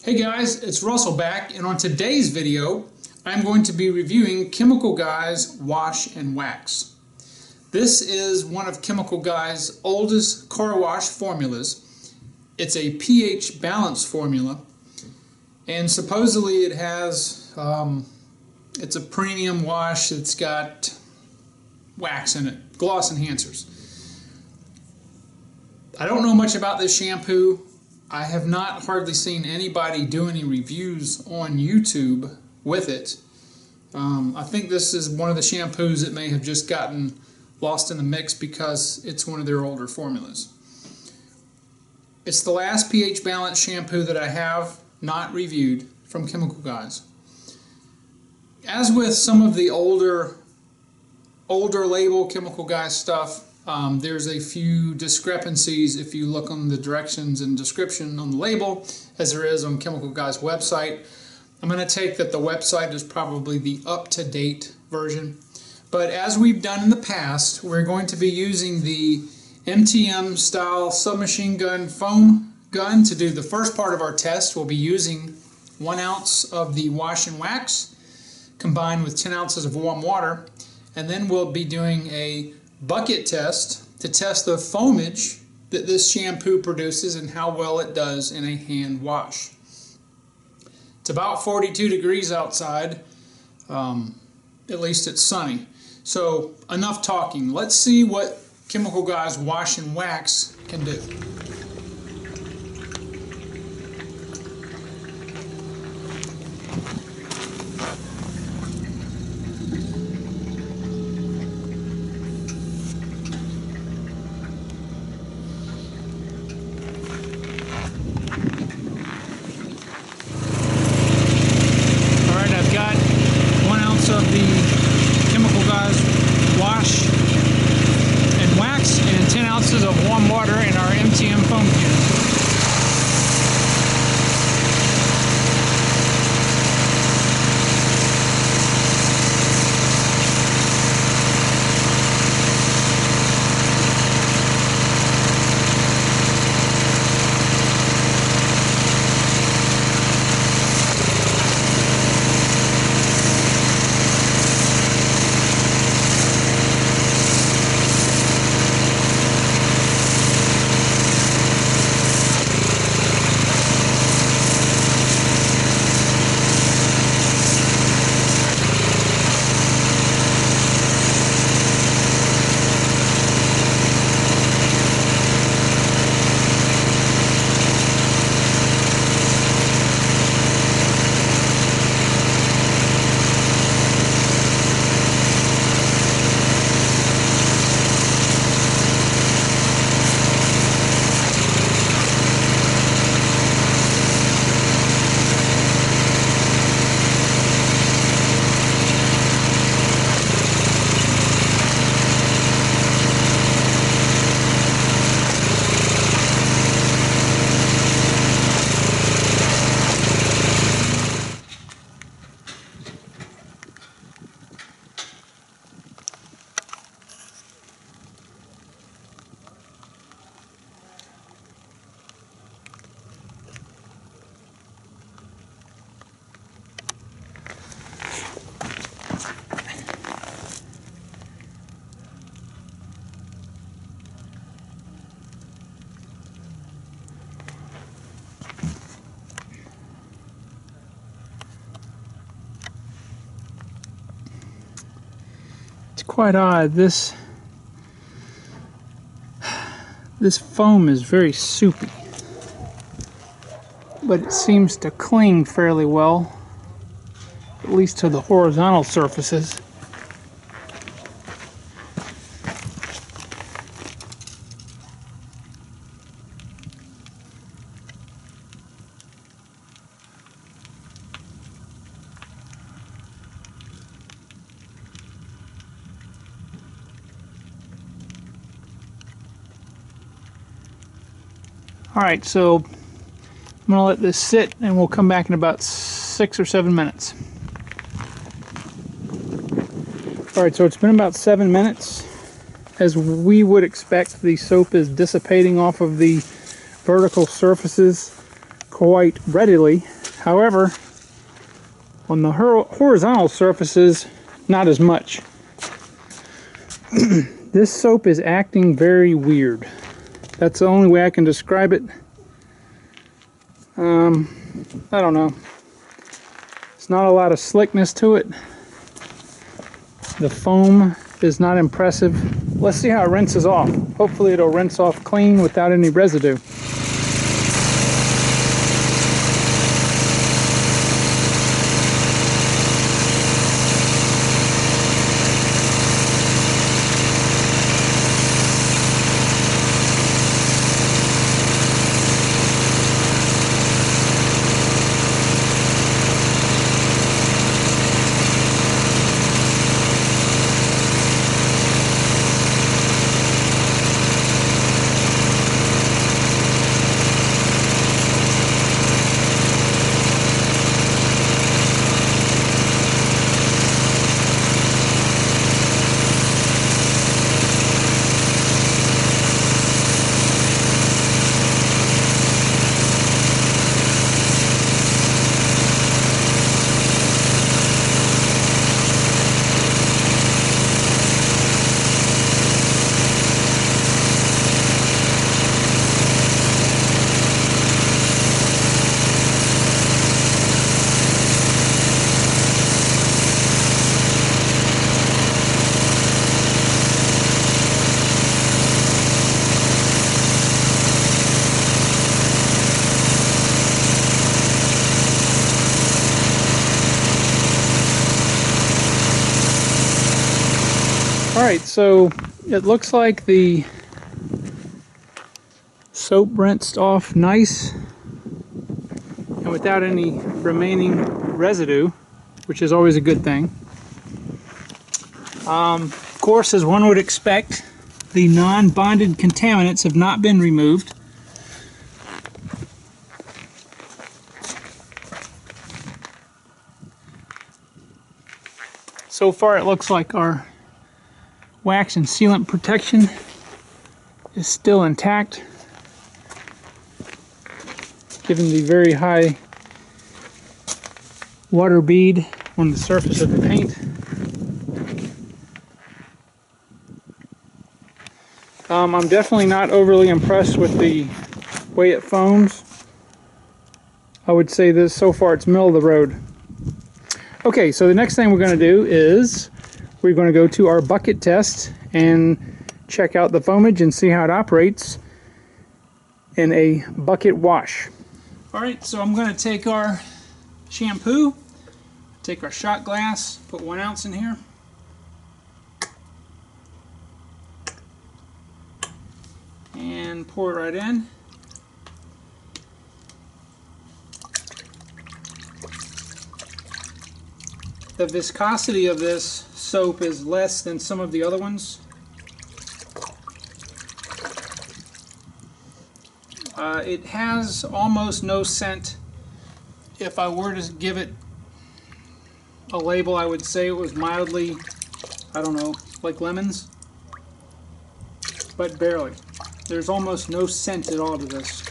Hey guys, it's Russell back, and on today's video I'm going to be reviewing Chemical Guy's Wash and Wax. This is one of Chemical Guy's oldest car wash formulas. It's a pH balance formula, and supposedly it has it's a premium wash that's got wax in it, gloss enhancers. I don't know much about this shampoo. I have not hardly seen anybody do any reviews on YouTube with it. I think this is one of the shampoos that may have just gotten lost in the mix because it's one of their older formulas. It's the last pH balance shampoo that I have not reviewed from Chemical Guys. As with some of the older label Chemical Guys stuff, there's a few discrepancies if you look on the directions and description on the label, as there is on Chemical Guy's website. I'm going to take that the website is probably the up-to-date version. But as we've done in the past, we're going to be using the MTM style submachine gun foam gun to do the first part of our test. We'll be using 1 ounce of the wash and wax combined with 10 ounces of warm water, and then we'll be doing a bucket test to test the foamage that this shampoo produces and how well it does in a hand wash. It's about 42 degrees outside, at least it's sunny. So enough talking. Let's see what Chemical Guy's Wash and Wax can do. Of the Chemical Guy's wash and wax and 10 ounces of warm water in our MTM foam can. Quite odd. This foam is very soupy, but it seems to cling fairly well, at least to the horizontal surfaces. Alright, so I'm going to let this sit and we'll come back in about 6 or 7 minutes. Alright, so it's been about 7 minutes. As we would expect, the soap is dissipating off of the vertical surfaces quite readily. However, on the horizontal surfaces, not as much. This soap is acting very weird. That's the only way I can describe it. I don't know. There's not a lot of slickness to it. The foam is not impressive. Let's see how it rinses off. Hopefully it'll rinse off clean without any residue. Alright, so it looks like the soap rinsed off nice and without any remaining residue, which is always a good thing. Of course, as one would expect, the non-bonded contaminants have not been removed. So far it looks like our wax and sealant protection is still intact, given the very high water bead on the surface of the paint. I'm definitely not overly impressed with the way it foams. I would say this, so far it's middle of the road. Okay, so the next thing we're going to do is we're going to go to our bucket test and check out the foamage and see how it operates in a bucket wash. Alright, so I'm going to take our shampoo, take our shot glass, put 1 ounce in here. And pour it right in. The viscosity of this soap is less than some of the other ones. It has almost no scent. If I were to give it a label, I would say it was mildly, I don't know, like lemons, but barely. There's almost no scent at all to this.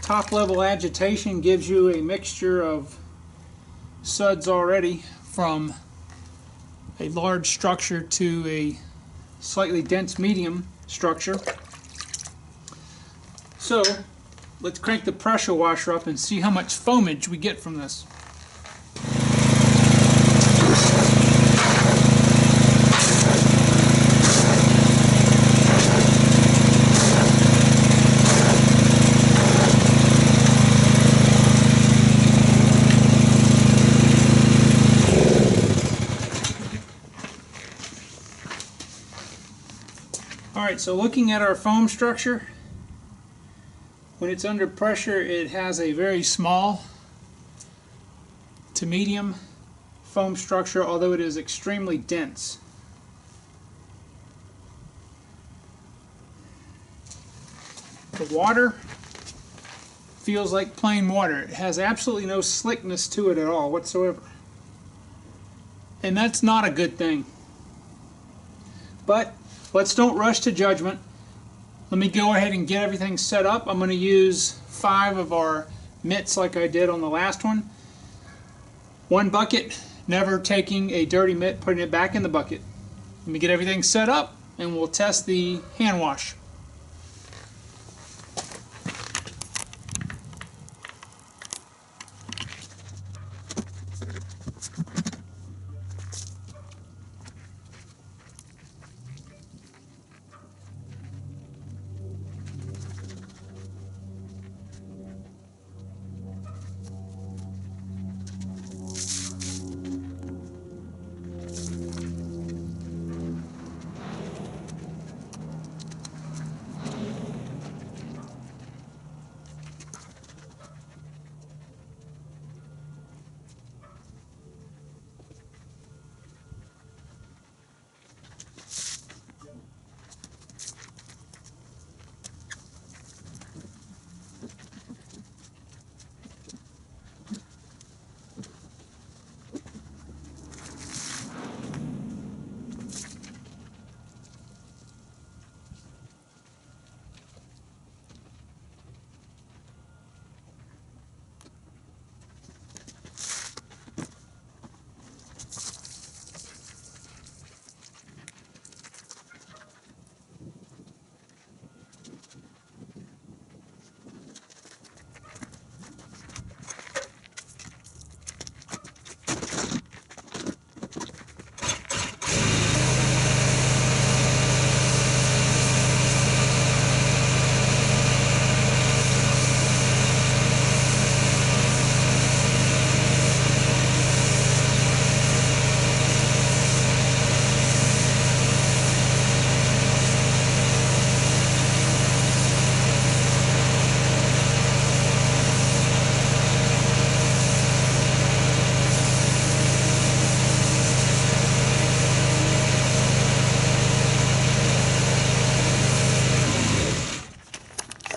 Top level agitation gives you a mixture of suds already, from a large structure to a slightly dense medium structure. So let's crank the pressure washer up and see how much foamage we get from this. Alright, so looking at our foam structure, when it's under pressure it has a very small to medium foam structure, although it is extremely dense. The water feels like plain water. It has absolutely no slickness to it at all whatsoever. And that's not a good thing. But let's don't rush to judgment. let me go ahead and get everything set up. I'm going to use 5 of our mitts like I did on the last one. 1 bucket, never taking a dirty mitt, putting it back in the bucket. Let me get everything set up and we'll test the hand wash.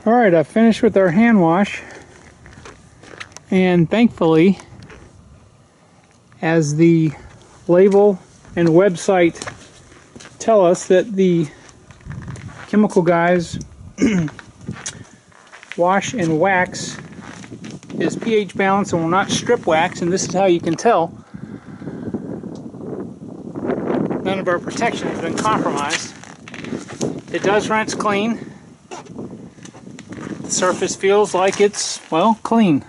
Alright, I finished with our hand wash, and thankfully, as the label and website tell us, that the chemical guys wash and wax is pH balanced and will not strip wax, and this is how you can tell none of our protection has been compromised. It does rinse clean. The surface feels like it's, well, clean.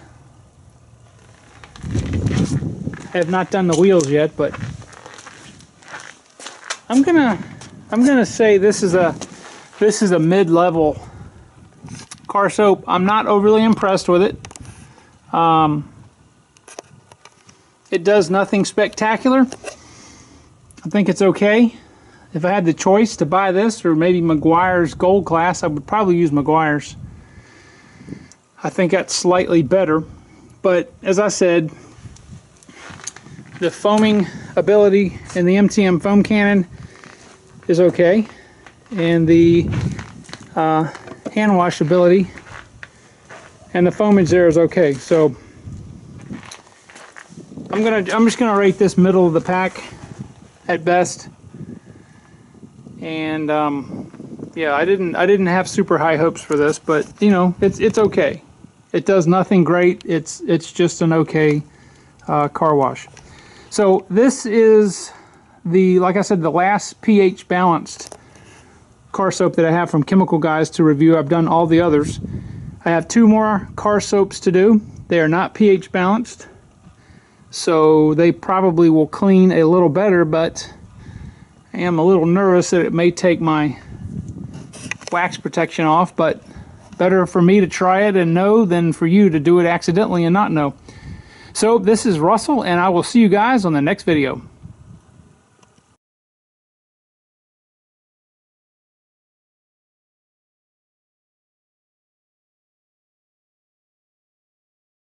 I have not done the wheels yet, but I'm gonna say this is a mid-level car soap. I'm not overly impressed with it. It does nothing spectacular. I think it's okay. If I had the choice to buy this or maybe Meguiar's Gold Class, I would probably use Meguiar's. I think that's slightly better, but as I said, the foaming ability in the MTM foam cannon is okay, and the hand wash ability and the foamage there is okay. So I'm just gonna rate this middle of the pack at best, and yeah, I didn't have super high hopes for this, but you know, it's okay. It does nothing great. It's just an okay car wash. So this is like I said, the last pH balanced car soap that I have from Chemical Guys to review. I've done all the others. I have 2 more car soaps to do. They are not pH balanced, so they probably will clean a little better, but I am a little nervous that it may take my wax protection off, but better for me to try it and know than for you to do it accidentally and not know. So this is Russell, and I will see you guys on the next video.